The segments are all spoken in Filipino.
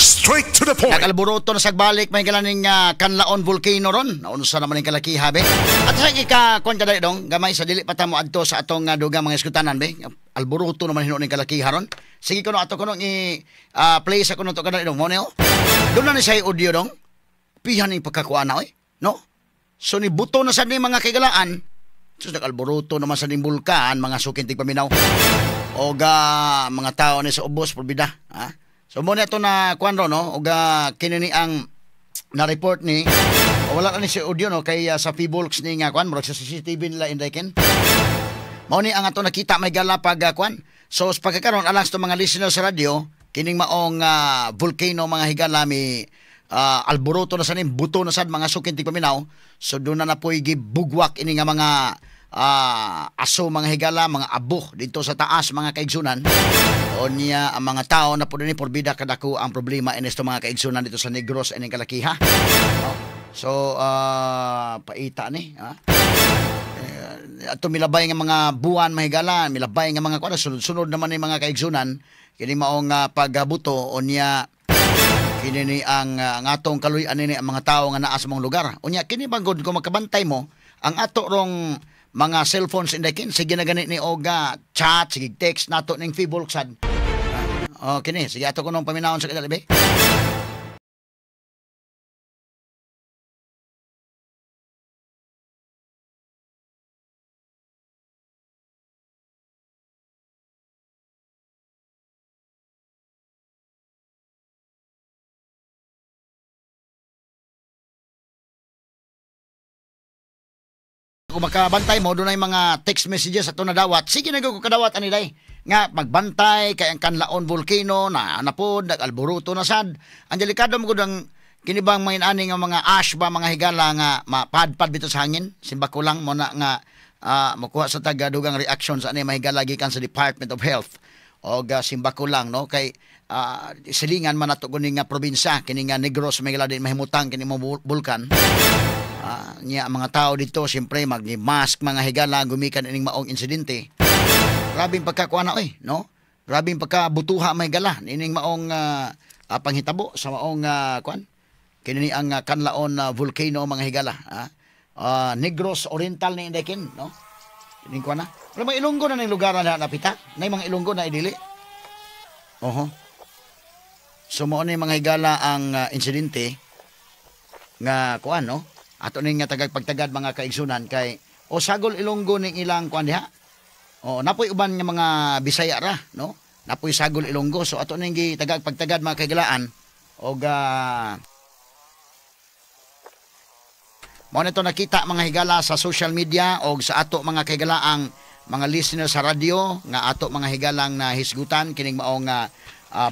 Straight to the point. Nag-alboroto na sagbalik may galaning Kanlaon volcano ron. Naunsa naman yung kalakiha be. At sa kung kada dong gamay sa dili pa ta mo adto sa atong dugang mga iskutanan be. Alboroto naman hinuon yung kalakiha ron. Sige kuno ato kuno i-play sa kuno to kada dong mo neo. Doon na ni say audio dong. Pihan ni pagkakuan na no? So ni buto na sad ni mga kagalaan. So nag-alboroto naman sa ning bulkan mga sukintig paminaw. Oga mga tao ni sa ubos porbida, ha? So mo na ito na kuan ron no, oga kinini ang na-report ni wala na ni si audio no kay sa Fibolks ni nga kuan murag sa CCTV nila indayken. Mao ni ang ato nakita may gala pag kuan. So sa pagkakaron alas to mga listeners sa radio kining maong volcano mga higala mi alboroto na sa ning buto na sad mga sukintig paminaw. So doon na po'y gibugwak ini nga mga aso mga higala, mga abo dito sa taas mga kaigsunan. O niya ang mga tao na po din porbida kadako ang problema inis mga kaigsunan dito sa Negros ining kalakiha. So paita ni ato milabay nga mga buwan mga higala, milabay nga mga kuan sunod naman ni mga kaigsunan kini maong pagbuto o niya kini ang atong kaluy-an ni ang mga tao nga naa sa mga lugar. Unya kini bangod ko makabantay mo ang ato rong mga cellphones indakin sige na ganit ni oga chat sige text nato ning Fibolksad. Kini sige ato kunong paminawon sa kadalabi. Kung makabantay mo, doon ay mga text messages ato na dawat. Sige na ko kadawat aniday. Nga, magbantay, kay ang Kanlaon volcano, na napod, nag-alboroto na sad. Ang delikado mo ko ang kinibang mga inani nga mga ash ba, mga higala nga mapadpad bito sa hangin. Simba ko lang mo na nga makuha sa taga-dugang reaction sa mga higala gikan sa Department of Health. O simba ko lang, no? Kay silingan man nato kuning nga probinsya, kini nga Negros, may gala din mahimutang, kini mo bulkan. Niya mga tao dito siyempre mag-mask mga higala gumikan ining maong insidente. Grabing pagkakuan na no? Grabing pagkabutuha may gala ining maong panghitabo sa maong kuan. Kini ang Kanlaon volcano mga higala, Negros Oriental ni indekin, no? Kining kuan na. Wala mga Ilonggo na ning lugar na napita. Nay mga Ilonggo na idili. So mo ni mga higala ang insidente nga kuan, no? Ato ning nga tagagpagtagad mga kaigsunan kay sagol Ilonggo ning ilang kuan diha. Napoy uban nga mga Bisaya ra, no? Napoy sagol Ilonggo. So ato ning tagagpagtagad mga kaigalaan mo nito nakita mga higala sa social media o sa ato mga kaigalaang mga listeners sa radio nga ato mga higalang na hisgutan kining maong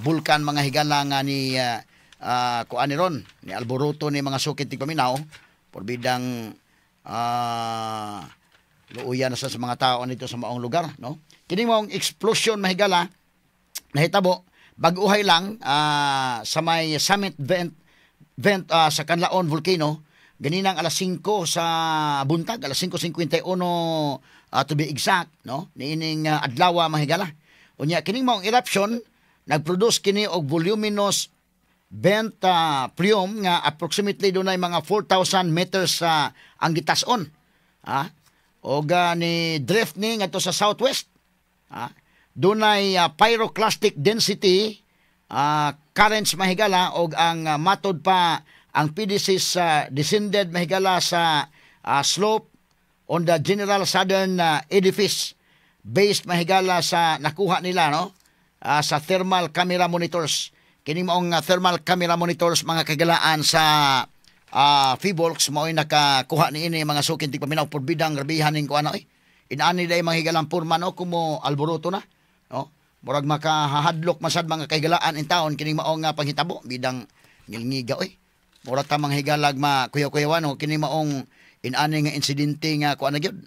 bulkan mga higala nga ni kuan ni ron ni alboroto ni mga sukit ti paminaw porbidang luuyan na sa mga tao nito sa maong lugar, no? Kini maong explosion mahigala nahitabo bag-uhay lang sa may summit vent sa Kanlaon volcano ganinang alas 5 sa buntag, alas 5:51 to be exact, no? Niining adlaw mahigala. Unya kining maong eruption nagproduce kini og voluminous vent plume nga approximately dunay mga 4,000 meters ang gitason. O ni drift ni ngadto sa southwest. Dunay pyroclastic density currents mahigala og ang matod pa ang PDC's descended mahigala sa slope on the general southern edifice based mahigala sa nakuha nila, no? Sa thermal camera monitors. Kining maong thermal camera monitors mga kagalaan sa Fibolks mao'y nakakuha ni ini mga sukin ti paminaw porbidang grabihan ning kuan inani day mga higalang purman kumo alboroto na, no? Murag makahadlok masad mga kagalaan in taon kining maong panghitabo bidang ngilngiga murag ta mga higalag makuyaw-kuyawan kining maong inani nga insidente nga kuan na gyud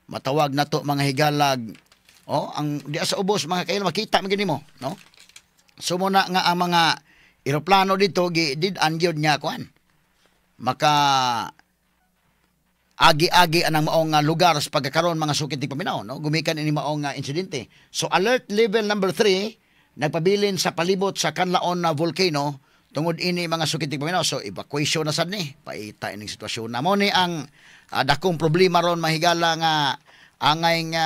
matawag nato mga higalag ang di sa ubos mga kayo makita magini mo, no? So muna nga ang mga eroplano dito did-an gyud nya kuan. Maka agi-agi anang maong lugar sa pagkakaroon mga sukit ti paminaw, no? Gumikan ini maong insidente. So alert level number 3 nagpabilin sa palibot sa Canlaon na volcano tungod ini mga sukit paminaw. So evacuation na sad ni paita ining sitwasyon na mo ni ang dakong problema ron mahigala nga angay nga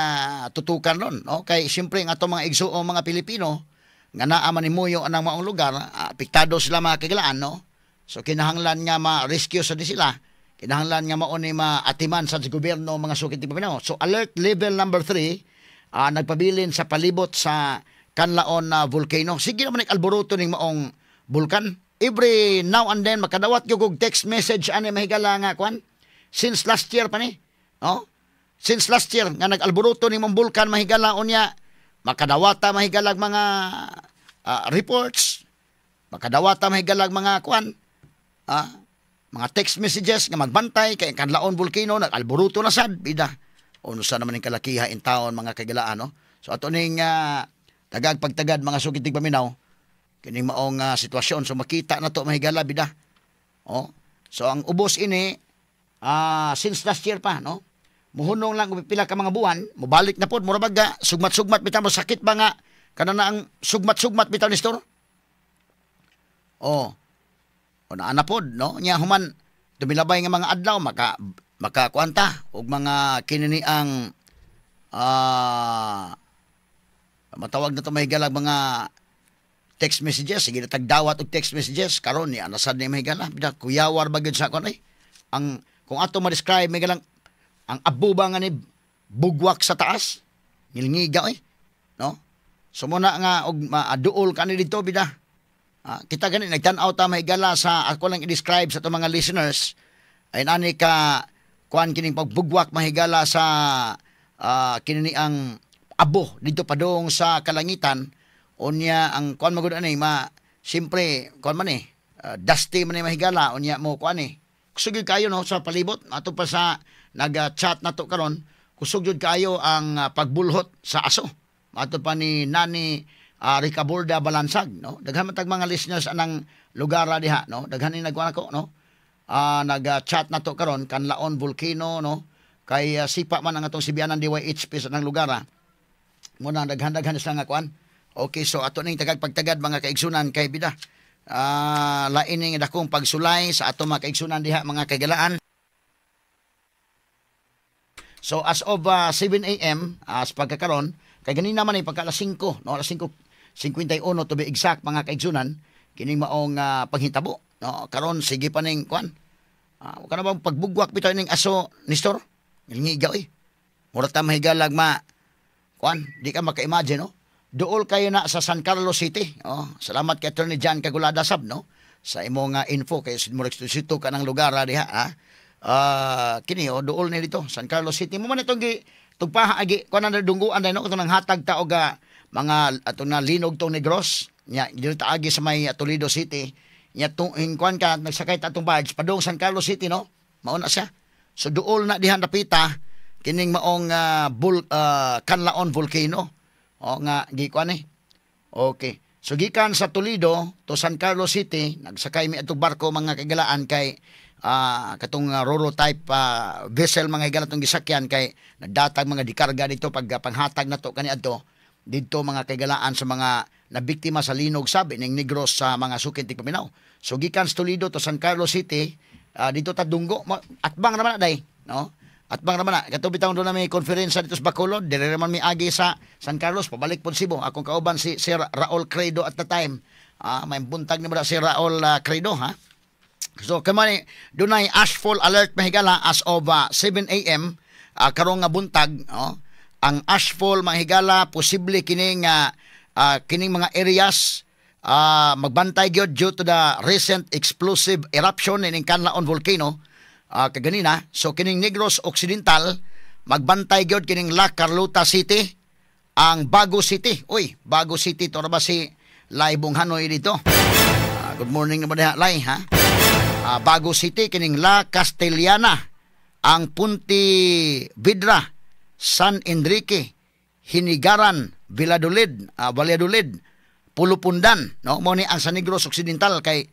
tutukan ron, no? Kay siyempre nga ato mga igsuong mga Pilipino nga naa man himuyo anang maong lugar, apektado sila mga kagilaan, no? So kinahanglan nga ma-rescue sa di sila, kinahanglan nga mao ni maatiman sa gobyerno mga sukit paminaw. So alert level number 3 nagpabilin sa palibot sa Canlaon na volcano. Sige naman alboroto ning maong bulkan. Every now and then makadawat gyud og text message ani mahigala nga kwan. Since last year pa ni. No? Since last year nga nag-alboroto ning mong bulkan mahigala unya makadawata mahigalag mga reports. Makadawata mahigalag mga kwan. Mga text messages nga magbantay kay Canlaon volcano nag-alboroto na sad bida. Uno sa naman ning kalakiha in taon mga kagilaan, no? So ato ning tagag pagtagad mga sugid paminaw kining maong sitwasyon. So makita na to mahigala bida. Oh. So ang ubos ini since last year pa, no? Muhunong lang pila ka mga buwan, mobalik na pod mura baga sugmat-sugmat bitaw mo sakit ba nga kanana ang sugmat-sugmat bitaw ni store. Oh. O na pod, no? Nya human tumilabay nga mga adlaw makakuanta og mga kinini ang matawag na to mahigala mga text messages. Sige na tagdawat og text messages karon ni anasad ni mahigala bida kuyawar bagid sa kon ay ang kung ato ma-describe mahigala ang abo ba nga ni bugwak sa taas ngilngiga no? So muna nga og maduol kani dito bida kita gani nagtan-aw ta mahigala sa ako lang i-describe sa to mga listeners ay ani ka kuan kining pagbugwak mahigala sa kinini ang abo dito padong sa kalangitan. Unya ang kuan magud ani siyempre kuan man dusty man mahigala unya mo kuan kusog kayo no sa palibot ato pa sa nag-chat nato karon kusog jud kayo ang pagbulhot sa aso ato pa ni Nani Ricaborda Balansag, no? Daghan man tag mga listeners anang lugar diha, no? Daghan ni nagkuan ako, no? Nag-chat nato karon Canlaon volcano, no? Kay sipa man ang atong sibianan DYHP sa nang lugar. Muna daghan-daghan sila nga kuan. Okay, so ato ning tagag pagtagad mga kaigsunan kay bida. Lain ning dakong pagsulay sa ato mga kaigsunan diha mga kagalaan. So as of 7 a.m. as pagkakaron kay ganina man ay pagka alas 5, no? Alas 5:51 to be exact mga kaigsunan kining maong paghitabo, no? Karon sige pa ning kuan. Kana bang pagbugwak bitaw ning aso ni store? Ngigaw Mura ta mahigalag kuan, di ka maka-imagine, no? Duol kayo na sa San Carlos City. Oh, salamat kay Attorney John Cagulada sab, no? Sa imong info kay Murek Sito ka ng lugar diha, kini duol ni dito San Carlos City. Mo man itong tugpaha agi kuan na dungguan dai no itong nanghatag ta og mga ato na linog tong Negros. Nya dili ta agi sa may Toledo City. Nya tuing kuan ka nagsakay ta atong barge padung San Carlos City, no? Mao na siya. So duol na diha napita kining maong Canlaon volcano. O nga gikuan Okay. So gikan sa Toledo to San Carlos City, nagsakay mi atong barko mga kagalaan kay katong roro type vessel mga higala tong gisakyan kay nagdatag mga dikarga dito pag panghatag nato kaniadto dito mga kagalaan sa mga nabiktima sa linog sabi ning Negros sa mga sukin tig paminaw. So gikan sa Toledo to San Carlos City, dito ta dunggo atbang naman na day, no? Atbang naman na, kato bitang doon na may konferensya dito sa Bacolod, dire naman may agi sa San Carlos, pabalik po Cebu. Akong kauban si Sir Raul Credo at the time. May buntag ni mo si Raul Credo, ha? So, kamani, doon ay ashfall alert mahigala as of 7 a.m. Karong nga buntag, ang ashfall mahigala, posible kining mga areas magbantay gyud due to the recent explosive eruption in Canlaon volcano. Kaganina, so kining Negros Occidental magbantay gyud kining La Carlota City, ang Bago City. Uy, Bago City to ra ba si Lai Bunghanoy dito? Good morning naman diha Lai, ha? Bago City kining La Castellana, ang Punti Vidra, San Enrique, Hinigaran, Valladolid, Pulupundan, no? Mo ni ang San Negros Occidental kay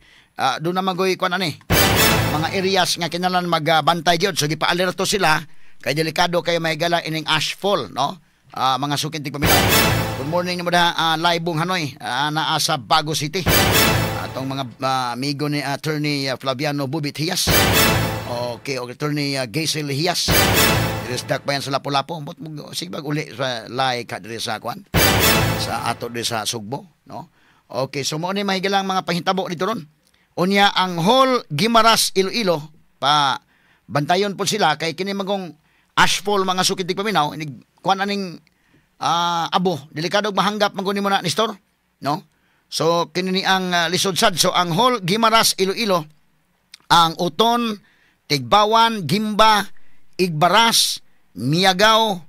doon na magoy kuan ani mga areas nga kinalan magbantay gyud, so gipa-alerto sila kay delikado kayo mahigala ining ashfall, no? Mga sukin tig paminaw. Good morning naman live bong Hanoi naa sa Bago City. Atong mga amigo ni Attorney Flaviano Bubit Hias. Okay, Attorney Gaisel Hias. Resdak pa yan sa Lapu-Lapu. Sigbag uli sa lai ka diri sa kwan. Sa ato diri sa Sugbo, no? Okay, so mo ni mahigalang mga pahitabo dito ron. Unya ang Hall Guimaras Iloilo pa bantayon po sila kay kini magong ashfall mga sukitig paminaw inig kuan aning abo delikadong mahanggap maguni mo na ni store, no? So kini ang lisod sad. So ang Hall Guimaras Iloilo, ang Uton, Tigbawan, Gimba, Igbaras, Miagao,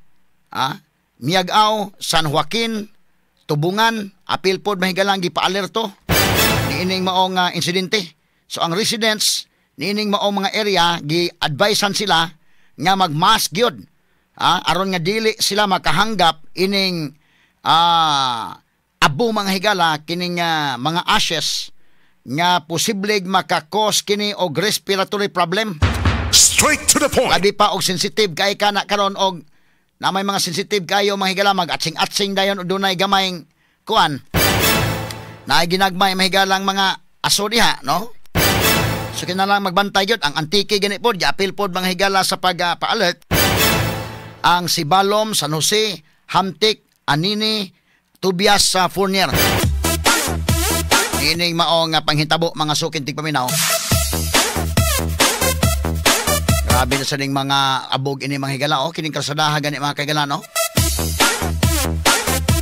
Miagao, San Joaquin, Tubungan, apil pod mahigalang gipa-alerto niining maong insidente. So ang residents niining maong mga area gi-advisean sila nga mag-mask gyud aron nga dili sila makahanggap ining abo mga higala kining mga ashes nga posible makakos kini og respiratory problem. Straight to the point. Labi pa og sensitive kay kana karon og na may mga sensitive kayo mga higala mag-atsing-atsing dayon o dunay gamayng kuan na ginagmay mahigalang mga aso diha, no? So kinalang magbantay gyud ang antike gani pod apil pod mga higala sa pag-alert ang Sibalom, San Jose, Hamtik, Anini, Tubias sa Fournier. Ining maong panghitabo mga sukin tigpaminaw. Grabe na sa ning mga abog ini mga higala, kining kalsadaha gani mga kagala, no?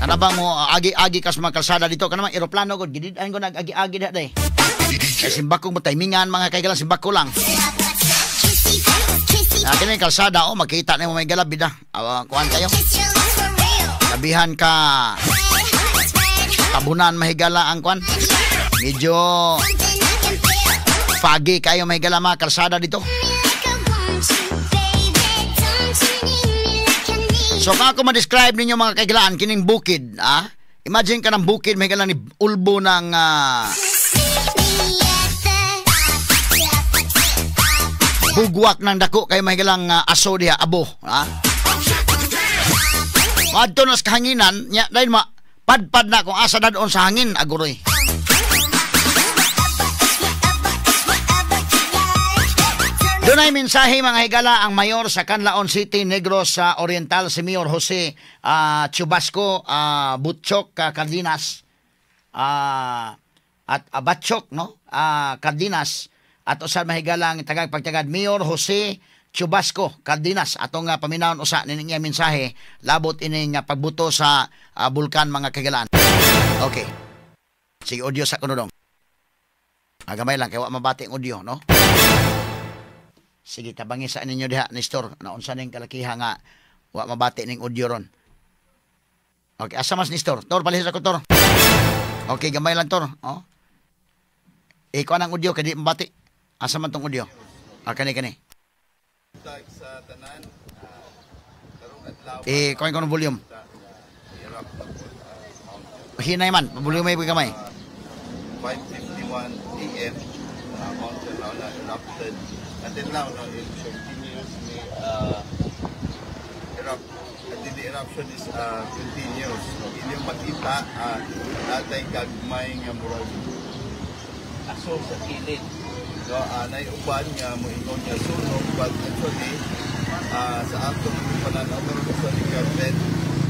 Ano ba mo agi-agi kas mga kalsada dito kana mga eroplano gud gididan ko nag-agi-agi da day. Kay simbako mo timingan mga kagala simbako lang. Kini kalsada makita na mo may galab bida. Kuan kayo. Labihan ka tabunan mahigala ang kuan. Medyo foggy kayo mahigala mga kalsada dito. So kung ako ma-describe ninyo mga kaigalaan kining bukid, imagine ka ng bukid mahigala ni ulbo ng bugwak ng dako kay mahigalang aso diha abo, Madto nas kahanginan nya dahil padpad na kung asa dadon sa hangin aguroy. Dunay mensahe mga higala ang mayor sa Canlaon City, Negros Oriental, si Mayor Jose Chubasco Butchok Cardenas at Batchok, no? Cardenas at usan mahigalang tagag pagtagad Mayor Jose Chubasco Cardenas atong paminawon usa nining mensahe labot ining pagbuto sa bulkan mga kagalaan. Okay. Sige audio sa kuno dong. Agamay lang kay wa mabati ang audio, no? Sige tabangi sa ninyo diha ni store na unsa ning kalakiha nga wa mabati ning audio ron. Okay, asa mas ni store? Tor palihis ako tor. Okay, gamay lang tor, oh. Ikaw ang audio kay di mabati. Asa man tong audio? Kani. Sa tanan karong adlaw kuha ko ng volume. Hinay man, volume may gamay. 5:51 AM mountain now na erupted. Until now, it continues erupt. The eruption is continuous. Inyong makita natay gagmay nga murag aso sa kilid. So, naiuban nga mo ingon nga sunog, but actually, sa atong pananaw meron sa government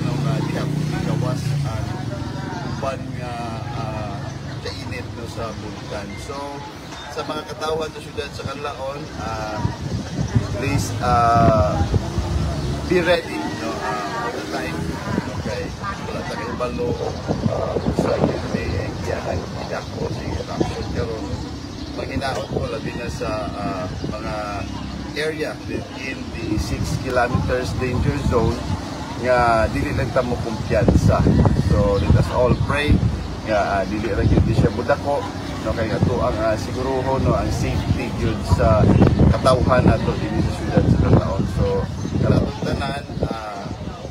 nung diha gawas ang uban nga kainit no sa bulkan. So, sa mga katawan sa syudad sa Canlaon, please be ready, no, all the time. Okay, wala tayo balo sa inyo may iyahan, tidak po sa eruption karon. Panginaot ko labi na sa mga area within the 6 kilometers danger zone nga dili lang ta mo kumpiyansa. So let us all pray nga dili ra gyud siya budako, no, kay ato ang siguruhon, no, ang safety gyud sa katawhan nato dinhi sa syudad sa Canlaon. So karatong tanan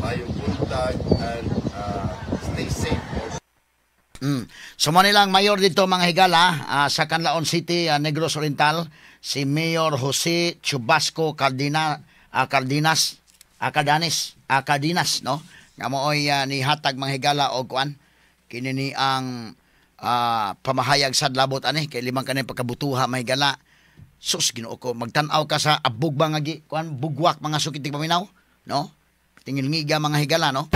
mayong buntag and stay safe. So manilang mayor dito mga higala sa Canlaon City, Negros Oriental, si Mayor Jose Chubasco Cardenas, no? nga mooy ni hatag mga higala og kuan kini ni ang pamahayag sad labot ani kay limang kanay pagkabutuha mga higala. Sus Ginoo ko, magtan-aw ka sa abog ba nga kuan bugwak mga sukitig paminaw, no? Tingil ngiga mga higala, no?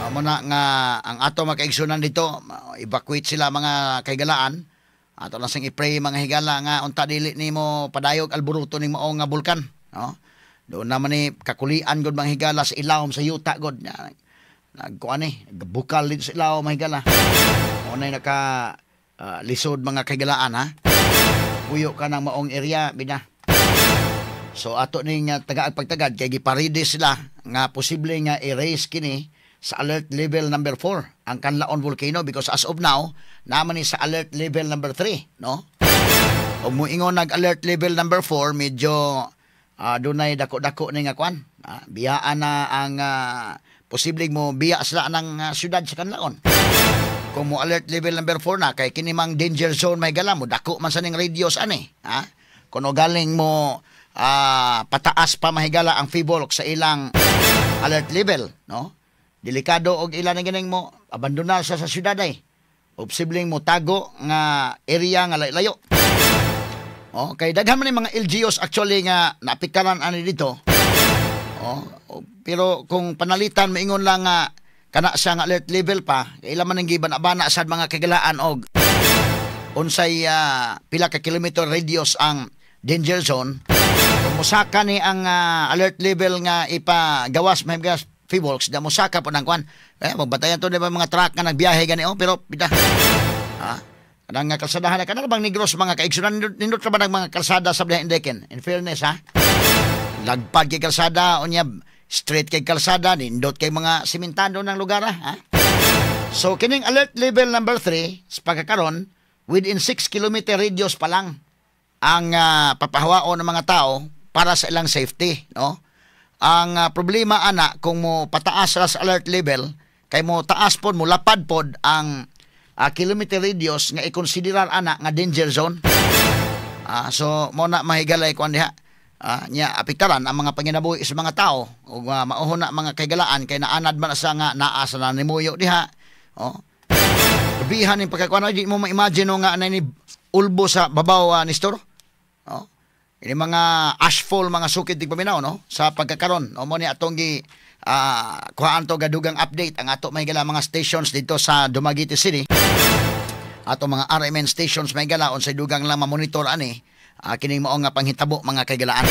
Amo na nga ang ato makaigsunan dito, evacuate sila mga kaigalaan. Ato lang sang i-pray mga higala nga unta dili nimo padayog alburuto ning mao nga bulkan, no? Doon naman ni kakulian gud mga higala sa ilawom sa yuta gud. Nagkuan bukal dito sa ilawom mga higala. Mo nay naka lisod mga kaigalaan ha. Puyo ka ng maong area bina. So ato ning tagaag pagtagad kay giparide sila nga posible nga erase kini sa alert level number 4 ang Canlaon volcano because as of now naman ni sa alert level number 3, no? Og moingon nag-alert level number 4 medyo dunay dako-dako ni nga kwan. Biyaan na ang posible mo biya sila ng syudad sa Canlaon. Kung mo alert level number 4 na kay kini mang danger zone may gala mo dako man sa ning radius ani, ha? Kuno galing mo pataas pa mahigala ang Fivolk sa ilang alert level, no? Delikado og ilan ang ganing mo abandonar sa syudad ay. Posibleng mo tago nga area nga layo. Oh, kay daghan man ni mga LGUs actually nga napikaran ani dito. Oh, pero kung panalitan maingon lang nga kana siya nga alert level pa, ilan man ang giban-abana sad mga kagalaan og unsay pila ka kilometer radius ang danger zone. Kung musaka ni ang alert level nga ipagawas may gas Fivolks, da musaka po ng kwan. Magbatayan to diba mga truck nga nagbiyahe gani pero pida. Kadang nga kalsadahan na kanang bang Negros mga kaigsunan nindot ra ba ng mga kalsada sa Blendeken. In fairness ha. Lagpad kay kalsada unya straight kay kalsada, nindot kay mga simentado ng lugar, ha? So, kining alert level number 3, sa pagkakaroon, within 6 kilometer radius pa lang ang papahawaon ng mga tao para sa ilang safety, no? Ang problema, ana, kung mo pataas sa alert level, kay mo taas pod, mo lapad pod ang kilometer radius nga i-considerar, ana, nga danger zone. So, mo na mahigalay ko diha. Nya apiktaran ang mga panginabuhi sa mga tao ug mauhon na mga kaigalaan kay naanad man sa nga naa sa nanimuyo diha. Bihan ning pagkakuan di mo ma-imagine nga anay ni ulbo sa babaw ni store. Ini mga ashfall mga sukid dig paminaw no sa pagkakaron. Mo ni atong gi kuhaan to gadugang update ang ato may gala mga stations dito sa Dumaguete City. Ato mga RMN stations may gala unsay dugang lang ma-monitor ani. Kining mao nga panghitabo mga kaigalaan.